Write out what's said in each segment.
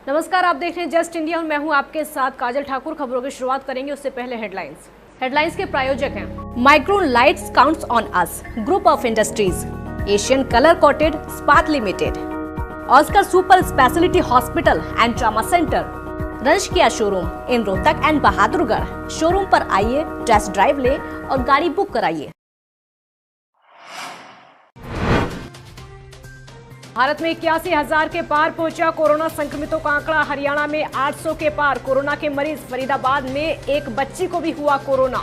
नमस्कार, आप देख रहे हैं जस्ट इंडिया और मैं हूं आपके साथ काजल ठाकुर। खबरों की शुरुआत करेंगे उससे पहले हेडलाइंस के प्रायोजक हैं Micron lights counts on us, group of industries, Asian colour coated Ispat limited, Oscar super speciality hospital and trauma centre, रंश किया showroom in Rohtak and Bahadurgarh. Showroom पर आइए, टेस्ट ड्राइव ले और गाड़ी बुक कराइए। भारत में 81,000 के पार पहुंचा कोरोना संक्रमितों का आंकड़ा। हरियाणा में 800 के पार कोरोना के मरीज। फरीदाबाद में एक बच्ची को भी हुआ कोरोना।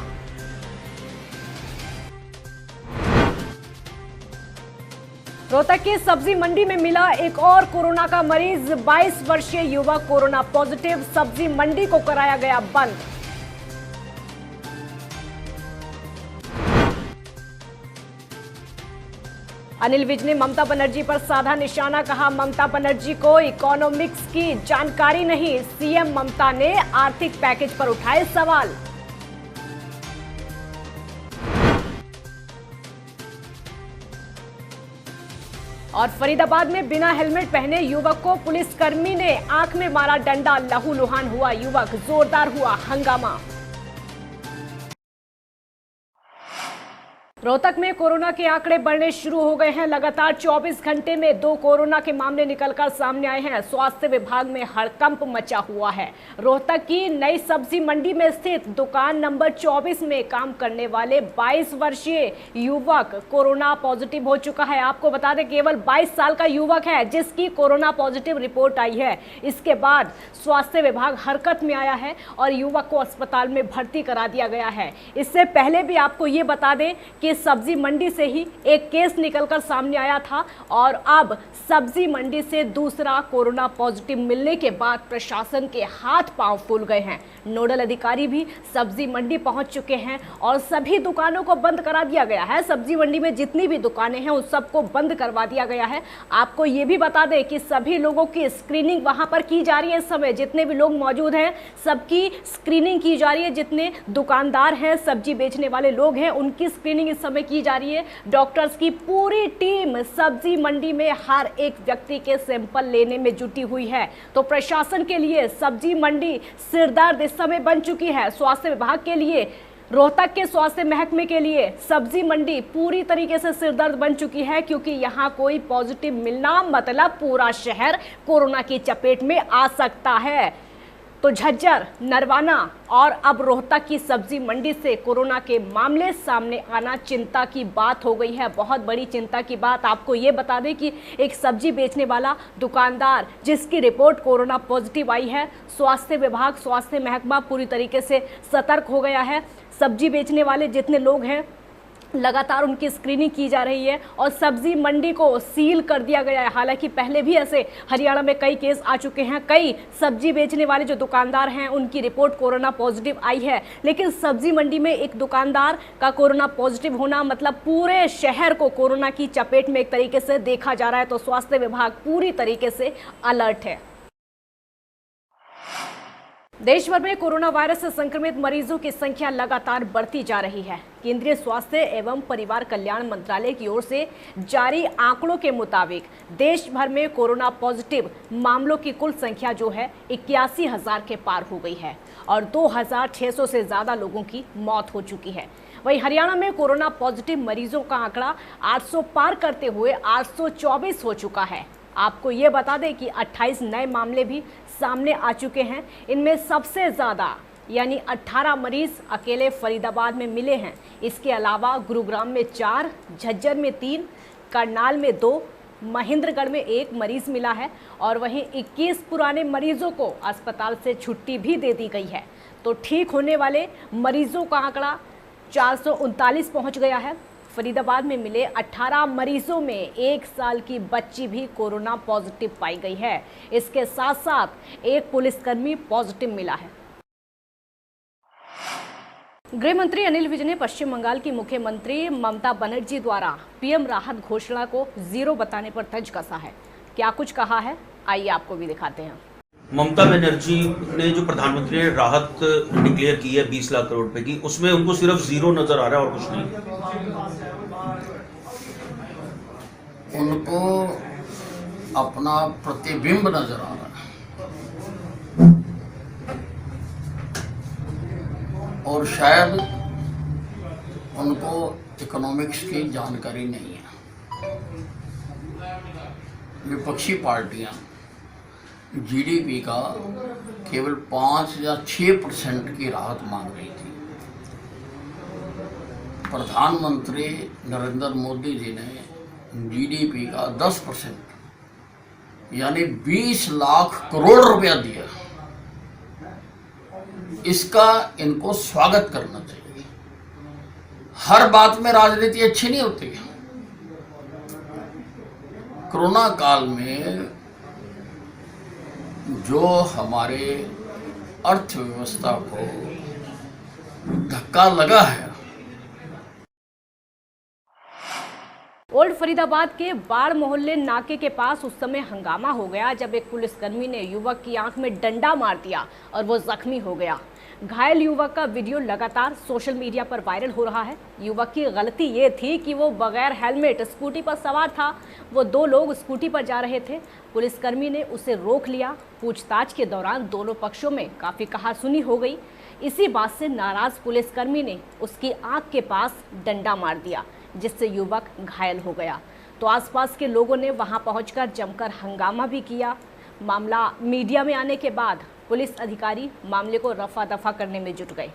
रोहतक की सब्जी मंडी में मिला एक और कोरोना का मरीज। 22 वर्षीय युवक कोरोना पॉजिटिव। सब्जी मंडी को कराया गया बंद। अनिल विज ने ममता बनर्जी पर साधा निशाना। कहा, ममता बनर्जी को इकोनॉमिक्स की जानकारी नहीं। सीएम ममता ने आर्थिक पैकेज पर उठाए सवाल। और फरीदाबाद में बिना हेलमेट पहने युवक को पुलिसकर्मी ने आंख में मारा डंडा। लहूलुहान हुआ युवक। जोरदार हुआ हंगामा। रोहतक में कोरोना के आंकड़े बढ़ने शुरू हो गए हैं। लगातार 24 घंटे में 2 कोरोना के मामले निकलकर सामने आए हैं। स्वास्थ्य विभाग में हड़कंप मचा हुआ है। रोहतक की नई सब्जी मंडी में स्थित दुकान नंबर 24 में काम करने वाले 22 वर्षीय युवक कोरोना पॉजिटिव हो चुका है। आपको बता दें, केवल 22 साल का युवक है जिसकी कोरोना पॉजिटिव रिपोर्ट आई है। इसके बाद स्वास्थ्य विभाग हरकत में आया है और युवक को अस्पताल में भर्ती करा दिया गया है। इससे पहले भी आपको ये बता दें कि सब्जी मंडी से ही एक केस निकलकर सामने आया था और अब सब्जी मंडी से दूसरा कोरोना पॉजिटिव मिलने के बाद प्रशासन के हाथ पांव फूल गए हैं। नोडल अधिकारी भी सब्जी मंडी पहुंच चुके हैं और सभी दुकानों को बंद करा दिया गया है। सब्जी मंडी में जितनी भी दुकानें हैं उन सबको बंद करवा दिया गया है। आपको ये भी बता दें कि सभी लोगों की स्क्रीनिंग वहां पर की जा रही है। इस समय जितने भी लोग मौजूद हैं सबकी स्क्रीनिंग की जा रही है। जितने दुकानदार हैं, सब्जी बेचने वाले लोग हैं, उनकी स्क्रीनिंग इस समय की जा रही है। डॉक्टर्स की पूरी टीम सब्जी मंडी में हर एक व्यक्ति के सैंपल लेने में जुटी हुई है। तो प्रशासन के लिए सब्जी मंडी सिरदर्द इस समय बन चुकी है। स्वास्थ्य विभाग के लिए, रोहतक के स्वास्थ्य महकमे के लिए सब्जी मंडी पूरी तरीके से सिरदर्द बन चुकी है, क्योंकि यहां कोई पॉजिटिव मिलना मतलब पूरा शहर कोरोना की चपेट में आ सकता है। तो झज्जर, नरवाना और अब रोहतक की सब्जी मंडी से कोरोना के मामले सामने आना चिंता की बात हो गई है। बहुत बड़ी चिंता की बात। आपको ये बता दें कि एक सब्जी बेचने वाला दुकानदार जिसकी रिपोर्ट कोरोना पॉजिटिव आई है, स्वास्थ्य विभाग, स्वास्थ्य महकमा पूरी तरीके से सतर्क हो गया है। सब्जी बेचने वाले जितने लोग हैं लगातार उनकी स्क्रीनिंग की जा रही है और सब्जी मंडी को सील कर दिया गया है। हालांकि पहले भी ऐसे हरियाणा में कई केस आ चुके हैं। कई सब्जी बेचने वाले जो दुकानदार हैं उनकी रिपोर्ट कोरोना पॉजिटिव आई है, लेकिन सब्जी मंडी में एक दुकानदार का कोरोना पॉजिटिव होना मतलब पूरे शहर को कोरोना की चपेट में एक तरीके से देखा जा रहा है। तो स्वास्थ्य विभाग पूरी तरीके से अलर्ट है। देश भर में कोरोना वायरस से संक्रमित मरीजों की संख्या लगातार बढ़ती जा रही है। केंद्रीय स्वास्थ्य एवं परिवार कल्याण मंत्रालय की ओर से जारी आंकड़ों के मुताबिक देश भर में कोरोना पॉजिटिव मामलों की कुल संख्या जो है 81,000 के पार हो गई है और 2,600 से ज्यादा लोगों की मौत हो चुकी है। वहीं हरियाणा में कोरोना पॉजिटिव मरीजों का आंकड़ा 800 पार करते हुए 824 हो चुका है। आपको ये बता दें कि 28 नए मामले भी सामने आ चुके हैं। इनमें सबसे ज़्यादा यानी 18 मरीज अकेले फरीदाबाद में मिले हैं। इसके अलावा गुरुग्राम में 4, झज्जर में 3, करनाल में 2, महेंद्रगढ़ में 1 मरीज मिला है और वहीं 21 पुराने मरीजों को अस्पताल से छुट्टी भी दे दी गई है। तो ठीक होने वाले मरीजों का आंकड़ा 439 पहुँच गया है। फरीदाबाद में मिले 18 मरीजों में 1 साल की बच्ची भी कोरोना पॉजिटिव पाई गई है। इसके साथ साथ एक पुलिसकर्मी पॉजिटिव मिला है। गृह मंत्री अनिल विज ने पश्चिम बंगाल की मुख्यमंत्री ममता बनर्जी द्वारा पीएम राहत घोषणा को जीरो बताने पर तंज कसा है। क्या कुछ कहा है, आइए आपको भी दिखाते हैं। ममता बनर्जी ने जो प्रधानमंत्री ने राहत डिक्लेयर की है 20 लाख करोड़ रुपए की, उसमें उनको सिर्फ जीरो नजर आ रहा है और कुछ नहीं। उनको अपना प्रतिबिंब नजर आ रहा है। और शायद उनको इकोनॉमिक्स की जानकारी नहीं है। विपक्षी पार्टियां जीडीपी का केवल 5 या 6% की राहत मांग रही थी। प्रधानमंत्री नरेंद्र मोदी जी ने जीडीपी का 10% यानी 20 लाख करोड़ रुपया दिया। इसका इनको स्वागत करना चाहिए। हर बात में राजनीति अच्छी नहीं होती। कोरोना काल में जो हमारे अर्थव्यवस्था को धक्का लगा है, ओल्ड फरीदाबाद के बाड़ मोहल्ले नाके के पास उस समय हंगामा हो गया जब एक पुलिसकर्मी ने युवक की आंख में डंडा मार दिया और वो जख्मी हो गया। घायल युवक का वीडियो लगातार सोशल मीडिया पर वायरल हो रहा है। युवक की गलती ये थी कि वो बगैर हेलमेट स्कूटी पर सवार था। वो 2 लोग स्कूटी पर जा रहे थे। पुलिसकर्मी ने उसे रोक लिया। पूछताछ के दौरान दोनों पक्षों में काफ़ी कहासुनी हो गई। इसी बात से नाराज पुलिसकर्मी ने उसकी आंख के पास डंडा मार दिया, जिससे युवक घायल हो गया। तो आसपास के लोगों ने वहां पहुंचकर जमकर हंगामा भी किया। मामला मीडिया में आने के बाद पुलिस अधिकारी मामले को रफा दफा करने में जुट गए।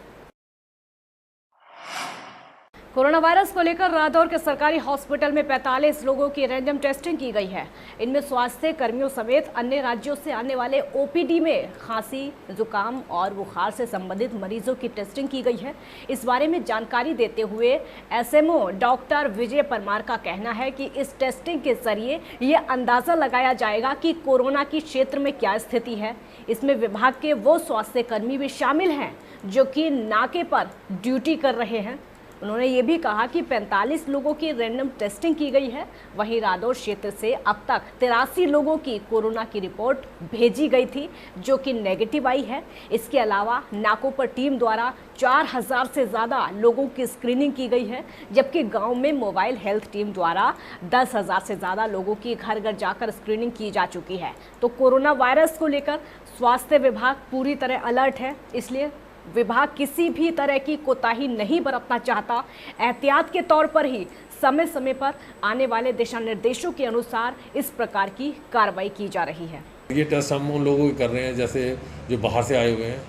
कोरोना वायरस को लेकर रादौर के सरकारी हॉस्पिटल में 45 लोगों की रैंडम टेस्टिंग की गई है। इनमें स्वास्थ्य कर्मियों समेत अन्य राज्यों से आने वाले ओपीडी में खांसी, जुकाम और बुखार से संबंधित मरीजों की टेस्टिंग की गई है। इस बारे में जानकारी देते हुए एसएमओ डॉक्टर विजय परमार का कहना है कि इस टेस्टिंग के जरिए ये अंदाज़ा लगाया जाएगा कि कोरोना की क्षेत्र में क्या स्थिति है। इसमें विभाग के वो स्वास्थ्य कर्मी भी शामिल हैं जो कि नाके पर ड्यूटी कर रहे हैं। उन्होंने ये भी कहा कि 45 लोगों की रैंडम टेस्टिंग की गई है। वहीं रादौर क्षेत्र से अब तक 83 लोगों की कोरोना की रिपोर्ट भेजी गई थी जो कि नेगेटिव आई है। इसके अलावा नाकों पर टीम द्वारा 4000 से ज़्यादा लोगों की स्क्रीनिंग की गई है, जबकि गांव में मोबाइल हेल्थ टीम द्वारा 10,000 से ज़्यादा लोगों की घर घर जाकर स्क्रीनिंग की जा चुकी है। तो कोरोना वायरस को लेकर स्वास्थ्य विभाग पूरी तरह अलर्ट है, इसलिए विभाग किसी भी तरह की कोताही नहीं बरतना चाहता। एहतियात के तौर पर ही समय समय पर आने वाले दिशा निर्देशों के अनुसार इस प्रकार की कार्रवाई की जा रही है। ये टेस्ट हम उन लोगों को कर रहे हैं जैसे जो बाहर से आए हुए हैं,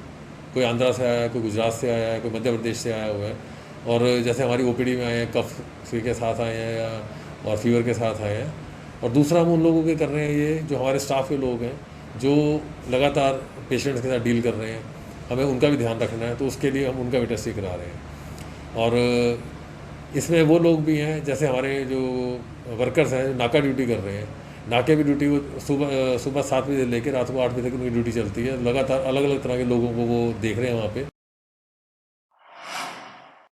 कोई आंध्रा से आया है, कोई गुजरात से आया है, कोई मध्य प्रदेश से आया हुआ है, और जैसे हमारी ओपीडी में आए हैं कफ के साथ आए हैं या और फीवर के साथ आए हैं। और दूसरा हम उन लोगों के कर रहे हैं ये जो हमारे स्टाफ के लोग हैं जो लगातार पेशेंट्स के साथ डील कर रहे हैं, हमें उनका भी ध्यान रखना है, तो उसके लिए हम उनका भी टेस्टिंग करा रहे हैं। और इसमें वो लोग भी हैं जैसे हमारे जो वर्कर्स हैं नाका ड्यूटी कर रहे हैं। नाके की ड्यूटी सुबह 7 बजे लेकर रात को 8 बजे तक उनकी ड्यूटी चलती है। लगातार अलग अलग तरह के लोगों को वो देख रहे हैं वहाँ पे।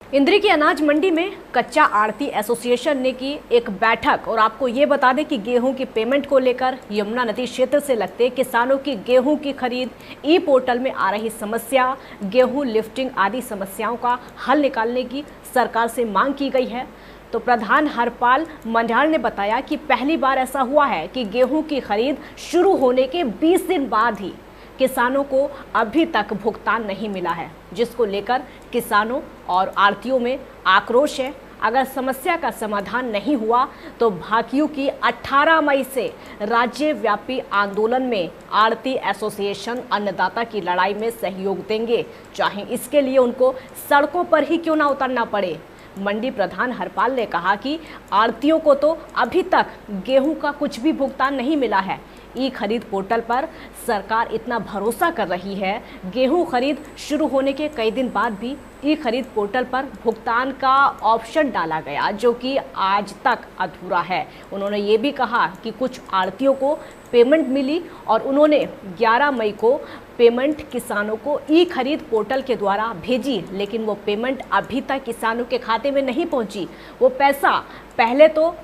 इंद्री की अनाज मंडी में कच्चा आड़ती एसोसिएशन ने की एक बैठक। और आपको ये बता दें कि गेहूं की पेमेंट को लेकर यमुना नदी क्षेत्र से लगते किसानों की गेहूं की खरीद, ई पोर्टल में आ रही समस्या, गेहूं लिफ्टिंग आदि समस्याओं का हल निकालने की सरकार से मांग की गई है। तो प्रधान हरपाल मंडाल ने बताया कि पहली बार ऐसा हुआ है कि गेहूं की खरीद शुरू होने के 20 दिन बाद ही किसानों को अभी तक भुगतान नहीं मिला है, जिसको लेकर किसानों और आढ़तियों में आक्रोश है। अगर समस्या का समाधान नहीं हुआ तो भाकियों की 18 मई से राज्यव्यापी आंदोलन में आढ़ती एसोसिएशन अन्नदाता की लड़ाई में सहयोग देंगे, चाहे इसके लिए उनको सड़कों पर ही क्यों ना उतरना पड़े। मंडी प्रधान हरपाल ने कहा कि आढ़तियों को तो अभी तक गेहूं का कुछ भी भुगतान नहीं मिला है। ई खरीद पोर्टल पर सरकार इतना भरोसा कर रही है, गेहूं खरीद शुरू होने के कई दिन बाद भी ई खरीद पोर्टल पर भुगतान का ऑप्शन डाला गया जो कि आज तक अधूरा है। उन्होंने ये भी कहा कि कुछ आढ़तियों को पेमेंट मिली और उन्होंने 11 मई को पेमेंट किसानों को ई खरीद पोर्टल के द्वारा भेजी, लेकिन वो पेमेंट अभी तक किसानों के खाते में नहीं पहुंची। वो पैसा पहले तो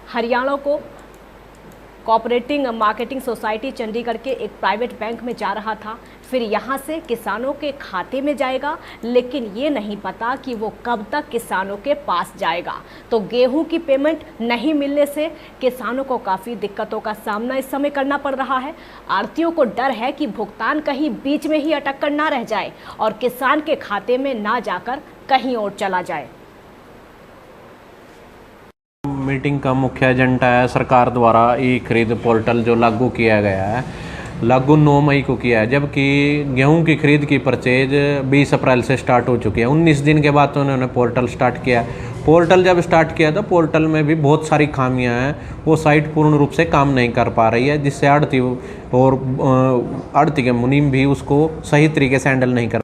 हरियाणा को कोऑपरेटिव मार्केटिंग सोसाइटी चंडीगढ़ के एक प्राइवेट बैंक में जा रहा था, फिर यहां से किसानों के खाते में जाएगा, लेकिन ये नहीं पता कि वो कब तक किसानों के पास जाएगा। तो गेहूं की पेमेंट नहीं मिलने से किसानों को काफ़ी दिक्कतों का सामना इस समय करना पड़ रहा है। आढ़तियों को डर है कि भुगतान कहीं बीच में ही अटक कर ना रह जाए और किसान के खाते में ना जाकर कहीं और चला जाए। मीटिंग का मुख्य एजेंडा है सरकार द्वारा ई खरीद पोर्टल जो लागू किया गया है, लागू 9 मई को किया है, जबकि गेहूं की खरीद की परचेज 20 अप्रैल से स्टार्ट हो चुकी है। 19 दिन के बाद तो उन्होंने पोर्टल स्टार्ट किया। पोर्टल जब स्टार्ट किया तो पोर्टल में भी बहुत सारी खामियां हैं, वो साइट पूर्ण रूप से काम नहीं कर पा रही है, जिससे आढ़ती और आढ़ती के मुनीम भी उसको सही तरीके से हैंडल नहीं कर।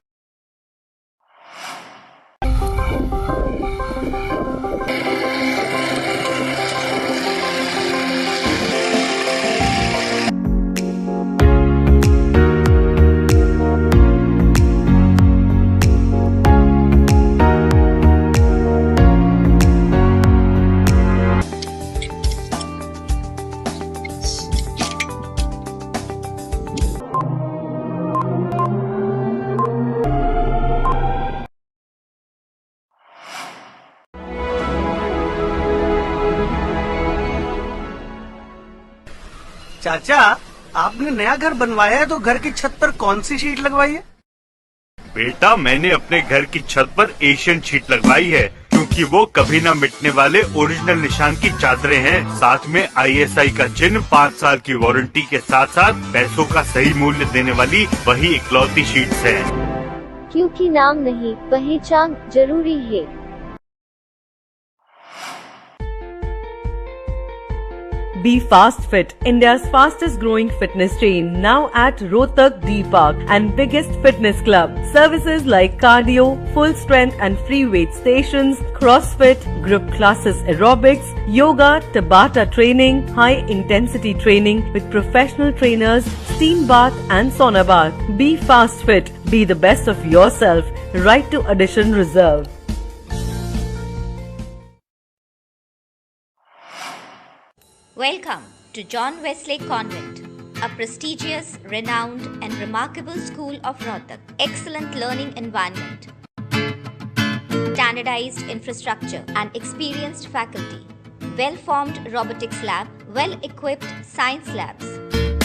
चाचा, आपने नया घर बनवाया है तो घर की छत पर कौन सी शीट लगवाई है? बेटा, मैंने अपने घर की छत पर एशियन शीट लगवाई है, क्योंकि वो कभी न मिटने वाले ओरिजिनल निशान की चादरें हैं। साथ में ISI का चिन्ह, 5 साल की वारंटी के साथ साथ पैसों का सही मूल्य देने वाली वही इकलौती शीट्स हैं। क्योंकि नाम नहीं, पहचान जरूरी है। Be Fast Fit, India's fastest growing fitness chain, now at Rohtak D Park and biggest fitness club. Services like cardio, full strength and free weight stations, CrossFit, group classes, aerobics, yoga, Tabata training, high intensity training with professional trainers, steam bath and sauna bath. Be Fast Fit, be the best of yourself. Right to addition reserved. Welcome to John Wesley Convent, a prestigious, renowned and remarkable school of Rohtak. Excellent learning environment, standardized infrastructure and experienced faculty, well-formed robotics lab, well-equipped science labs,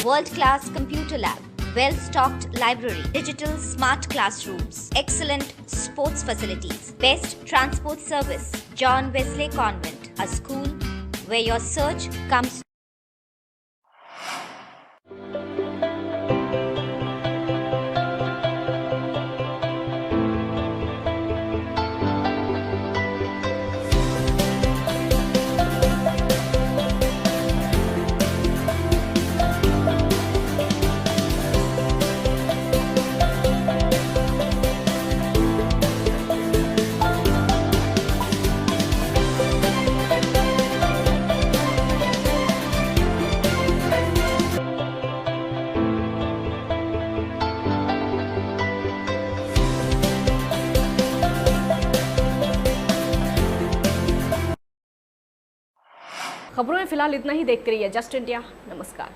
world-class computer lab, well-stocked library, digital smart classrooms, excellent sports facilities, best transport service. John Wesley Convent, a school where your search comes. खबरों में फिलहाल इतना ही। देखते रहिए just India. नमस्कार।